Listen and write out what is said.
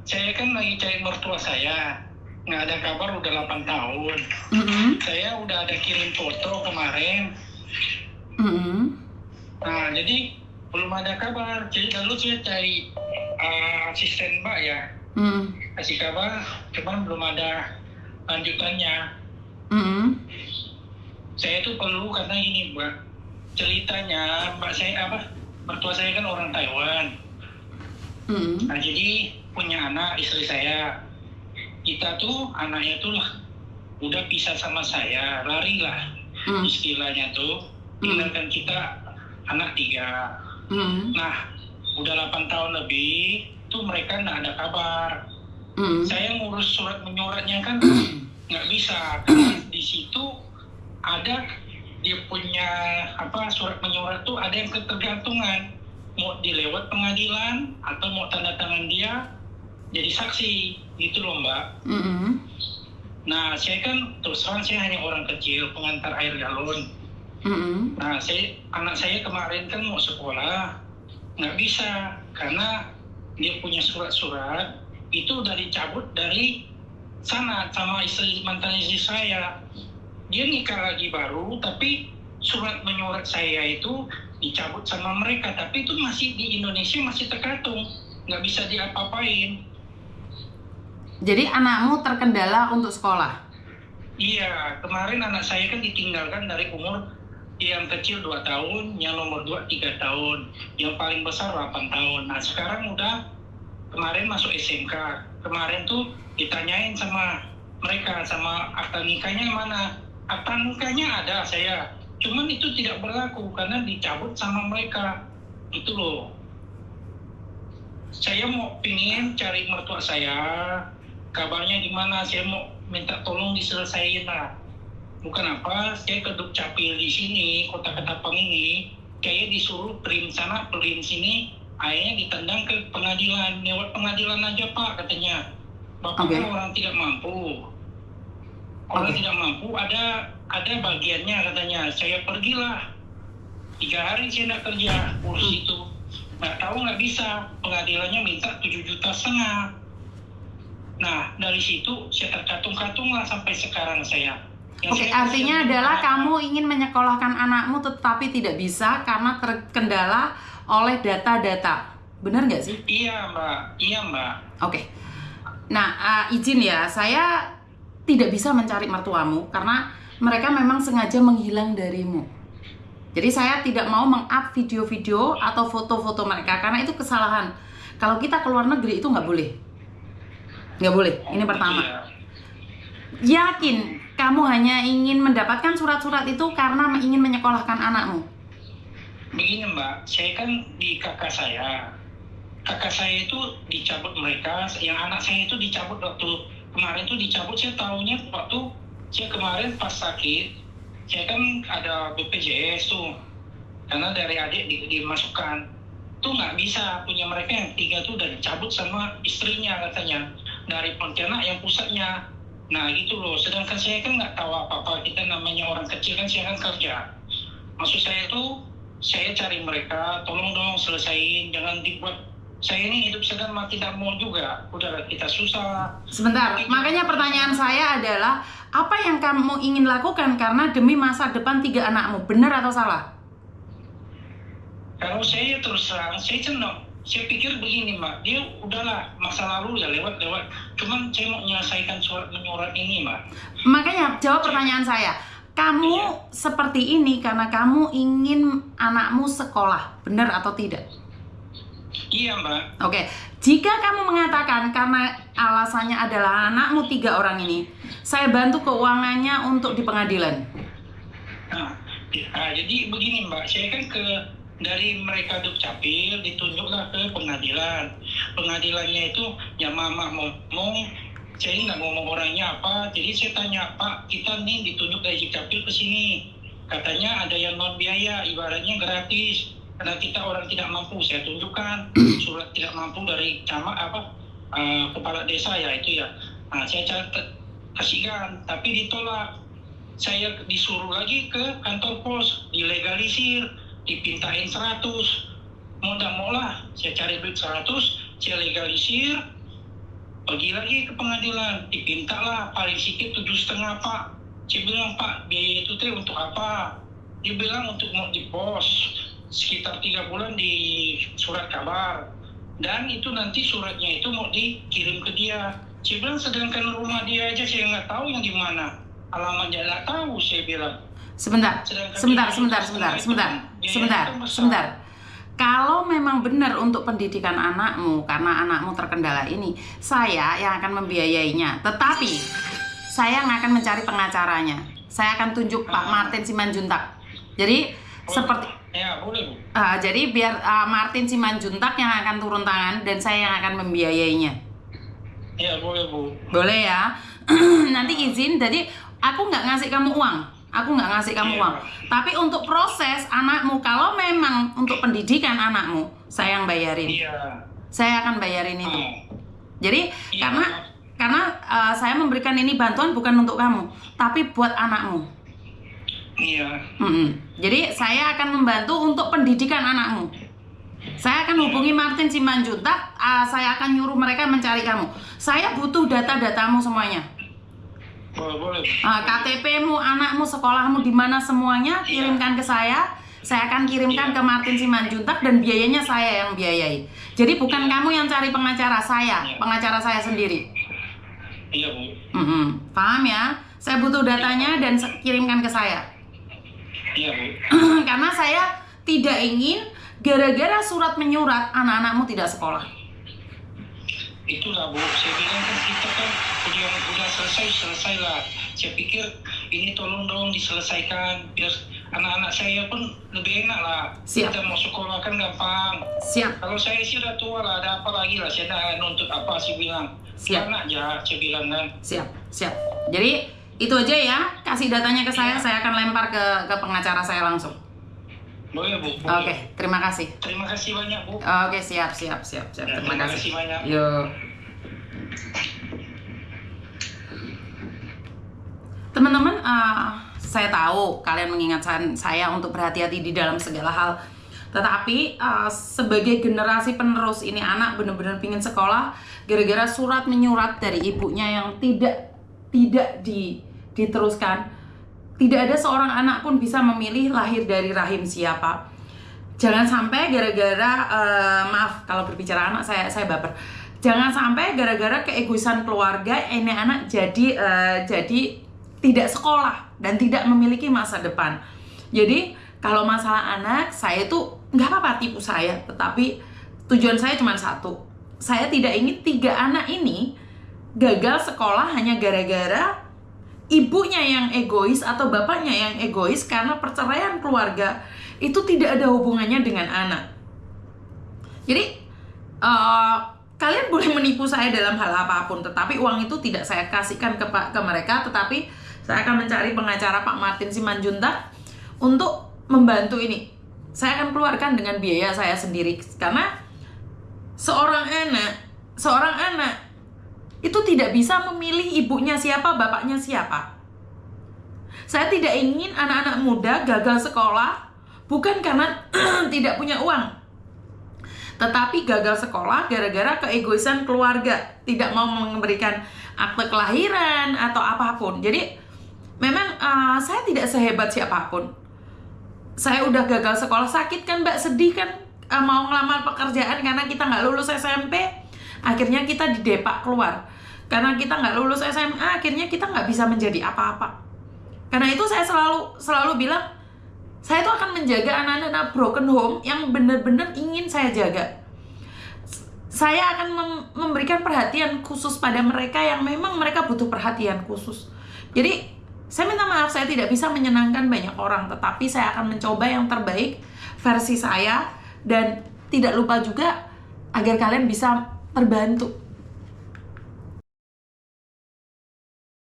Saya kan lagi cari mertua saya, nggak ada kabar udah 8 tahun. Saya udah ada kirim foto kemarin. Nah, jadi belum ada kabar. Jadi lalu saya cari asisten Mbak ya, kasih kabar, cuman belum ada lanjutannya. Saya tuh perlu karena gini Mbak, ceritanya Mbak saya mertua saya kan orang Taiwan. Nah, jadi punya anak istri saya. Kita tuh anaknya tuh lah udah pisah sama saya, lari lah istilahnya tuh, tinggalkan kita anak 3. Nah, udah 8 tahun lebih tuh mereka nggak ada kabar. Saya ngurus surat menyuratnya kan nggak bisa, karena di situ ada dia punya surat menyurat tuh ada yang ketergantungan, mau dilewat pengadilan atau mau tanda tangan dia jadi saksi gitu loh Mbak. Nah, saya kan terus terang saya hanya orang kecil pengantar air galon. Nah, anak saya kemarin kan mau sekolah, nggak bisa karena dia punya surat-surat itu udah dicabut dari sana sama mantan istri saya. Dia nikah lagi baru, tapi surat menyurat saya itu dicabut sama mereka, tapi itu masih di Indonesia masih tergantung, nggak bisa diapa-apain. Jadi anakmu terkendala untuk sekolah? Iya, kemarin anak saya kan ditinggalkan dari umur yang kecil 2 tahun, yang nomor 2 3 tahun, yang paling besar 8 tahun. Nah, sekarang udah kemarin masuk SMK. Kemarin tuh ditanyain sama mereka, sama akta nikahnya mana? Akta nikahnya ada saya, cuman itu tidak berlaku karena dicabut sama mereka. Itu loh. Saya mau pingin cari mertua saya, kabarnya gimana, saya mau minta tolong diselesaikan lah. Bukan apa, saya ke Dukcapil di sini, Kota Ketapang ini, kayak disuruh print sana, print sini, akhirnya ditendang ke pengadilan. Lewat pengadilan aja Pak, katanya. Bapak kan orang tidak mampu. Orang tidak mampu, ada bagiannya katanya. Saya pergilah. 3 hari saya nggak kerja, urus itu. Nggak tahu nggak bisa, pengadilannya minta 7,5 juta. Nah, dari situ saya terkatung-katung lah sampai sekarang saya. Artinya adalah kamu ingin menyekolahkan anakmu tetapi tidak bisa karena terkendala oleh data-data. Benar nggak sih? Iya Mbak. Oke. Nah, izin ya, saya tidak bisa mencari mertuamu karena mereka memang sengaja menghilang darimu. Jadi saya tidak mau meng-up video-video atau foto-foto mereka karena itu kesalahan. Kalau kita keluar negeri itu nggak boleh. Nggak boleh, ini pertama. Yakin kamu hanya ingin mendapatkan surat-surat itu karena ingin menyekolahkan anakmu? Begini Mbak, saya kan di kakak saya itu dicabut mereka, yang anak saya itu dicabut waktu kemarin tuh dicabut. Saya tahunya waktu saya kemarin pas sakit, saya kan ada BPJS tuh, karena dari adik dimasukkan tuh nggak bisa, punya mereka yang 3 tuh udah dicabut sama istrinya katanya, dari Pontianak yang pusatnya. Nah gitu loh, sedangkan saya kan nggak tahu apa-apa, kita namanya orang kecil kan, saya kan kerja. Maksud saya tuh, saya cari mereka, tolong dong selesain, jangan dibuat saya ini hidup sedang mati tak mau juga, udah kita susah. Sebentar, makanya pertanyaan saya adalah, apa yang kamu ingin lakukan karena demi masa depan 3 anakmu, benar atau salah? Kalau saya terus terang, saya pikir begini Mbak, dia udahlah masa lalu ya lewat. Cuman saya mau menyelesaikan surat menyurat ini Mbak. Makanya jawab pertanyaan saya. Kamu seperti ini karena kamu ingin anakmu sekolah, benar atau tidak? Iya Mbak. Oke, jika kamu mengatakan karena alasannya adalah anakmu 3 orang ini, saya bantu keuangannya untuk di pengadilan. Nah, jadi begini Mbak, saya kan dari mereka Dukcapil ditunjuklah ke pengadilan. Pengadilannya itu ya mama ngomong, saya nggak ngomong orangnya apa. Jadi saya tanya, Pak, kita nih ditunjuk dari Dukcapil ke sini. Katanya ada yang non biaya, ibaratnya gratis. Karena kita orang tidak mampu, saya tunjukkan surat tidak mampu dari kepala desa ya itu ya. Nah, saya kasihkan, tapi ditolak. Saya disuruh lagi ke kantor pos, dilegalisir, dipintain 100. Mau tak mau lah, saya cari duit 100, saya legalisir, Pergi lagi ke pengadilan, dipintalah paling sedikit 7,5 Pak. Saya bilang, Pak, biaya itu teh untuk apa? Dia bilang untuk mau di pos sekitar 3 bulan di surat kabar, dan itu nanti suratnya itu mau dikirim ke dia. Saya bilang sedangkan rumah dia aja saya nggak tahu yang di mana, alamatnya nggak tahu. Saya bilang sebentar. Kalau memang benar untuk pendidikan anakmu, karena anakmu terkendala ini, saya yang akan membiayainya. Tetapi saya yang akan mencari pengacaranya. Saya akan tunjuk Pak Martin Simanjuntak. Jadi seperti ya, boleh, Bu. Jadi biar Martin Simanjuntak yang akan turun tangan dan saya yang akan membiayainya. Ya, boleh, Bu. Boleh ya. Nanti izin. Jadi aku nggak ngasih kamu uang. Uang. Tapi untuk proses anakmu, kalau memang untuk pendidikan anakmu, saya yang bayarin. Iya. Saya akan bayarin itu. Jadi karena saya memberikan ini bantuan bukan untuk kamu, tapi buat anakmu. Iya. Jadi saya akan membantu untuk pendidikan anakmu. Saya akan hubungi Martin Simanjuntak. Saya akan nyuruh mereka mencari kamu. Saya butuh data-datamu semuanya. Boleh. KTP-mu, anakmu, sekolahmu di mana semuanya kirimkan ke saya. Saya akan kirimkan ke Martin Simanjuntak dan biayanya saya yang biayai. Jadi bukan kamu yang cari pengacara, pengacara saya sendiri. Iya, Bu. Paham ya? Saya butuh datanya dan kirimkan ke saya. Iya, Bu. Karena saya tidak ingin gara-gara surat menyurat anak-anakmu tidak sekolah. Itulah, Bu, saya bilang kan kita kan udah selesai lah. Saya pikir ini tolong dong diselesaikan biar anak-anak saya pun lebih enak lah. Siap. Kita mau sekolah kan gampang. Siap. Kalau saya sih udah tua lah, ada apa lagi lah, saya dah nuntut apa sih bilang. Siap. Anak aja saya bilang kan. Siap. Jadi itu aja ya, kasih datanya ke saya akan lempar ke pengacara saya langsung. Boleh, Bu. Oke, terima kasih. Terima kasih banyak, Bu. Oke, siap. Ya, Terima kasih banyak. Yuk. Teman-teman, saya tahu kalian mengingatkan saya untuk berhati-hati di dalam segala hal. Tetapi sebagai generasi penerus ini, anak benar-benar pingin sekolah gara-gara surat menyurat dari ibunya yang tidak diteruskan. Tidak ada seorang anak pun bisa memilih lahir dari rahim siapa. Jangan sampai gara-gara maaf kalau berbicara anak saya baper. Jangan sampai gara-gara keegoisan keluarga ini anak jadi tidak sekolah dan tidak memiliki masa depan. Jadi kalau masalah anak, saya tuh nggak apa-apa tipu saya, tetapi tujuan saya cuma satu. Saya tidak ingin 3 anak ini gagal sekolah hanya gara-gara ibunya yang egois atau bapaknya yang egois, karena perceraian keluarga itu tidak ada hubungannya dengan anak. Jadi kalian boleh menipu saya dalam hal apapun, tetapi uang itu tidak saya kasihkan ke mereka, tetapi saya akan mencari pengacara Pak Martin Simanjuntak untuk membantu ini. Saya akan keluarkan dengan biaya saya sendiri, karena seorang anak itu tidak bisa memilih ibunya siapa, bapaknya siapa. Saya tidak ingin anak-anak muda gagal sekolah bukan karena tidak punya uang, tetapi gagal sekolah gara-gara keegoisan keluarga, tidak mau memberikan akte kelahiran atau apapun. Jadi memang saya tidak sehebat siapapun. Saya udah gagal sekolah, sakit kan Mbak, sedih kan, mau ngelamar pekerjaan karena kita nggak lulus SMP, akhirnya kita didepak keluar. Karena kita nggak lulus SMA, akhirnya kita nggak bisa menjadi apa-apa. Karena itu saya selalu bilang, saya tuh akan menjaga anak-anak broken home yang benar-benar ingin saya jaga. Saya akan memberikan perhatian khusus pada mereka yang memang mereka butuh perhatian khusus. Jadi saya minta maaf, saya tidak bisa menyenangkan banyak orang, tetapi saya akan mencoba yang terbaik versi saya, dan tidak lupa juga agar kalian bisa terbantu.